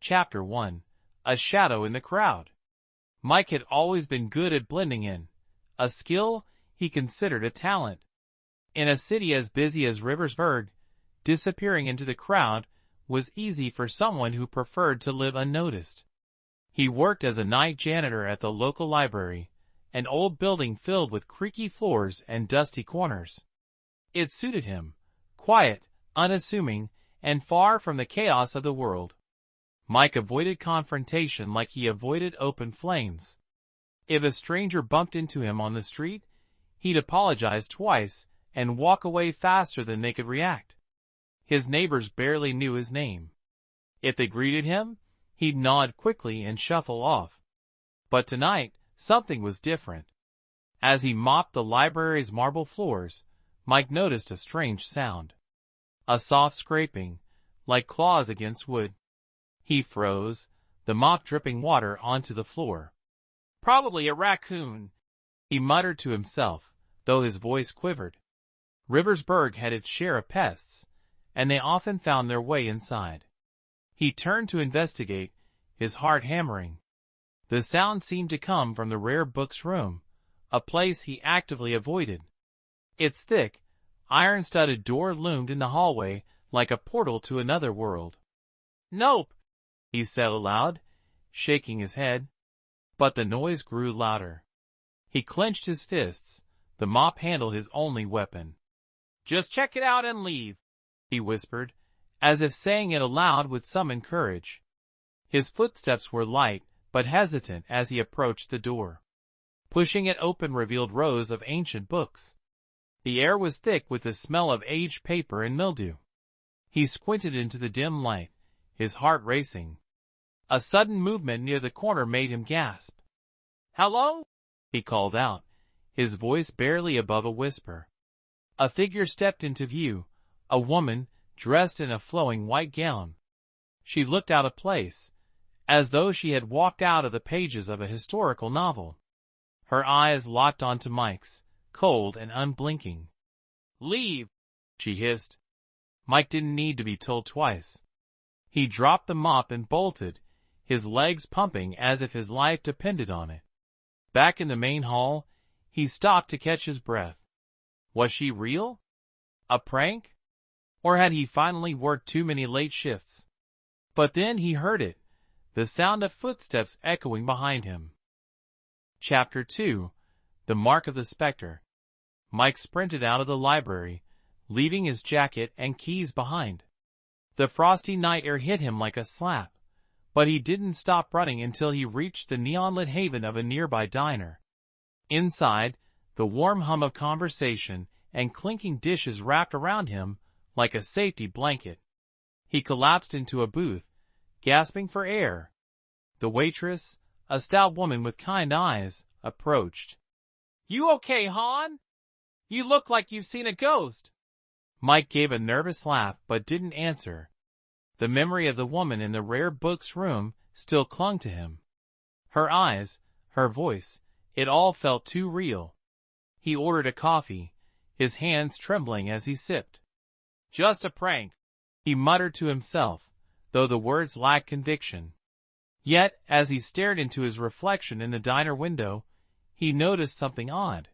Chapter 1. A Shadow in the Crowd. Mike had always been good at blending in, a skill he considered a talent. In a city as busy as Riversburg, disappearing into the crowd was easy for someone who preferred to live unnoticed. He worked as a night janitor at the local library, an old building filled with creaky floors and dusty corners. It suited him, quiet, unassuming, and far from the chaos of the world. Mike avoided confrontation like he avoided open flames. If a stranger bumped into him on the street, he'd apologize twice and walk away faster than they could react. His neighbors barely knew his name. If they greeted him, he'd nod quickly and shuffle off. But tonight, something was different. As he mopped the library's marble floors, Mike noticed a strange sound. A soft scraping, like claws against wood. He froze, the mop dripping water onto the floor. "Probably a raccoon," he muttered to himself, though his voice quivered. Riversburg had its share of pests, and they often found their way inside. He turned to investigate, his heart hammering. The sound seemed to come from the rare books room, a place he actively avoided. Its thick, iron-studded door loomed in the hallway like a portal to another world. "Nope," he said aloud, shaking his head. But the noise grew louder. He clenched his fists, the mop handle his only weapon. "Just check it out and leave," he whispered, as if saying it aloud would summon courage. His footsteps were light but hesitant as he approached the door. Pushing it open revealed rows of ancient books. The air was thick with the smell of aged paper and mildew. He squinted into the dim light, his heart racing. A sudden movement near the corner made him gasp. "Hello?" he called out, his voice barely above a whisper. A figure stepped into view, a woman dressed in a flowing white gown. She looked out of place, as though she had walked out of the pages of a historical novel. Her eyes locked onto Mike's, cold and unblinking. "Leave," she hissed. Mike didn't need to be told twice. He dropped the mop and bolted, his legs pumping as if his life depended on it. Back in the main hall, he stopped to catch his breath. Was she real? A prank? Or had he finally worked too many late shifts? But then he heard it, the sound of footsteps echoing behind him. Chapter 2. The Mark of the Spectre. Mike sprinted out of the library, leaving his jacket and keys behind. The frosty night air hit him like a slap, but he didn't stop running until he reached the neon-lit haven of a nearby diner. Inside, the warm hum of conversation and clinking dishes wrapped around him like a safety blanket. He collapsed into a booth, gasping for air. The waitress, a stout woman with kind eyes, approached. "You okay, hon? You look like you've seen a ghost." Mike gave a nervous laugh but didn't answer. The memory of the woman in the rare books room still clung to him. Her eyes, her voice, it all felt too real. He ordered a coffee, his hands trembling as he sipped. "Just a prank," he muttered to himself, though the words lacked conviction. Yet, as he stared into his reflection in the diner window, he noticed something odd.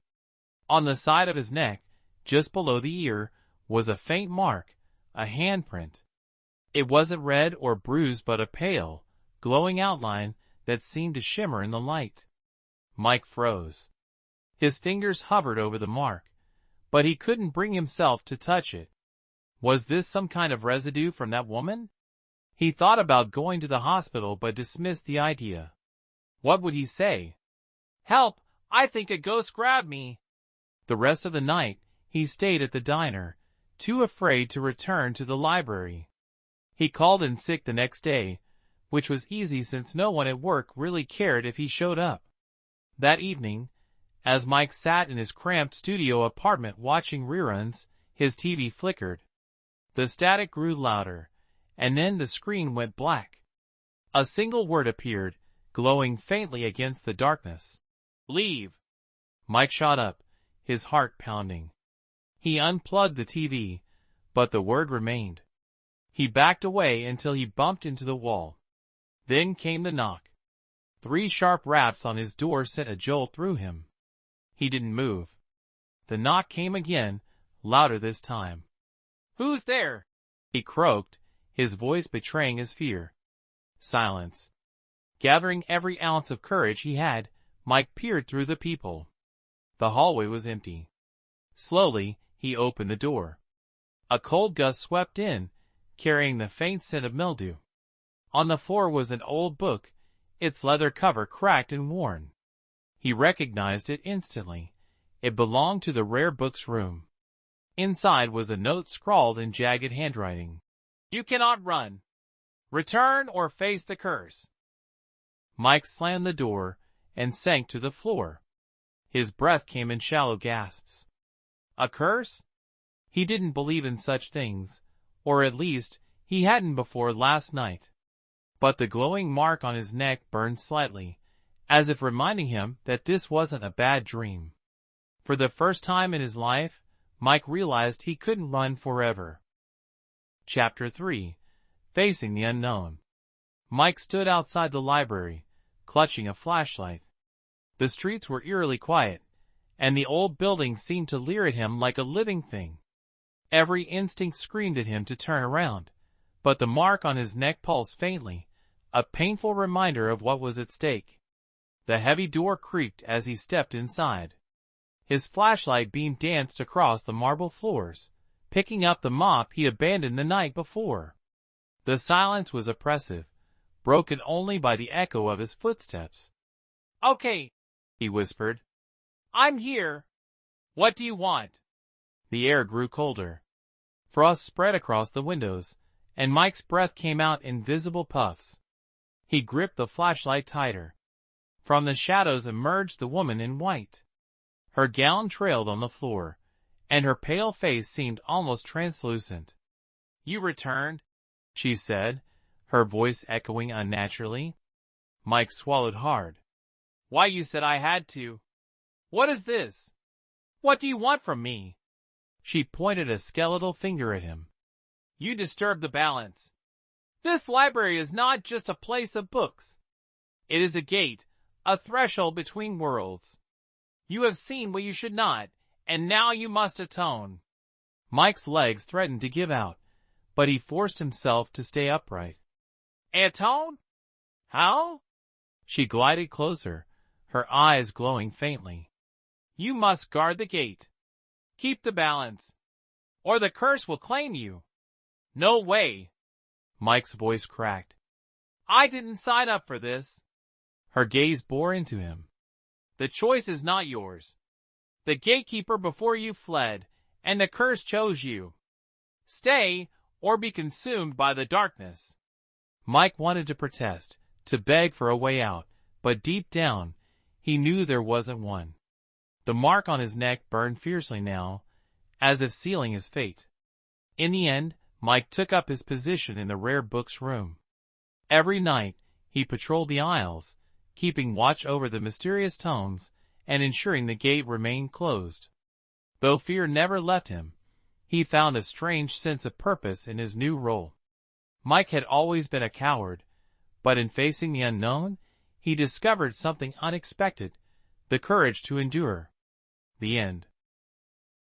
On the side of his neck, just below the ear, was a faint mark, a handprint. It wasn't red or bruised but a pale, glowing outline that seemed to shimmer in the light. Mike froze. His fingers hovered over the mark, but he couldn't bring himself to touch it. Was this some kind of residue from that woman? He thought about going to the hospital but dismissed the idea. What would he say? "Help! I think a ghost grabbed me." The rest of the night, he stayed at the diner, too afraid to return to the library. He called in sick the next day, which was easy since no one at work really cared if he showed up. That evening, as Mike sat in his cramped studio apartment watching reruns, his TV flickered. The static grew louder, and then the screen went black. A single word appeared, glowing faintly against the darkness. "Leave." Mike shot up, his heart pounding. He unplugged the TV, but the word remained. He backed away until he bumped into the wall. Then came the knock. 3 sharp raps on his door sent a jolt through him. He didn't move. The knock came again, louder this time. "Who's there?" he croaked, his voice betraying his fear. Silence. Gathering every ounce of courage he had, Mike peered through the peephole. The hallway was empty. Slowly, he opened the door. A cold gust swept in, carrying the faint scent of mildew. On the floor was an old book, its leather cover cracked and worn. He recognized it instantly. It belonged to the rare books room. Inside was a note scrawled in jagged handwriting. "You cannot run. Return or face the curse." Mike slammed the door and sank to the floor. His breath came in shallow gasps. A curse? He didn't believe in such things, or at least, he hadn't before last night. But the glowing mark on his neck burned slightly, as if reminding him that this wasn't a bad dream. For the first time in his life, Mike realized he couldn't run forever. Chapter 3. Facing the Unknown. Mike stood outside the library, clutching a flashlight. The streets were eerily quiet, and the old building seemed to leer at him like a living thing. Every instinct screamed at him to turn around, but the mark on his neck pulsed faintly, a painful reminder of what was at stake. The heavy door creaked as he stepped inside. His flashlight beam danced across the marble floors, picking up the mop he abandoned the night before. The silence was oppressive, broken only by the echo of his footsteps. "Okay," he whispered. "I'm here. What do you want?" The air grew colder. Frost spread across the windows, and Mike's breath came out in visible puffs. He gripped the flashlight tighter. From the shadows emerged the woman in white. Her gown trailed on the floor, and her pale face seemed almost translucent. "You returned," she said, her voice echoing unnaturally. Mike swallowed hard. "Why, you said I had to. What is this? What do you want from me?" She pointed a skeletal finger at him. "You disturb the balance. This library is not just a place of books. It is a gate, a threshold between worlds. You have seen what you should not, and now you must atone." Mike's legs threatened to give out, but he forced himself to stay upright. "Atone? How?" She glided closer, her eyes glowing faintly. "You must guard the gate. Keep the balance, or the curse will claim you." "No way." Mike's voice cracked. "I didn't sign up for this." Her gaze bore into him. "The choice is not yours. The gatekeeper before you fled, and the curse chose you. Stay, or be consumed by the darkness." Mike wanted to protest, to beg for a way out, but deep down, he knew there wasn't one. The mark on his neck burned fiercely now, as if sealing his fate. In the end, Mike took up his position in the rare books room. Every night, he patrolled the aisles, keeping watch over the mysterious tomes and ensuring the gate remained closed. Though fear never left him, he found a strange sense of purpose in his new role. Mike had always been a coward, but in facing the unknown, he discovered something unexpected, the courage to endure. The end.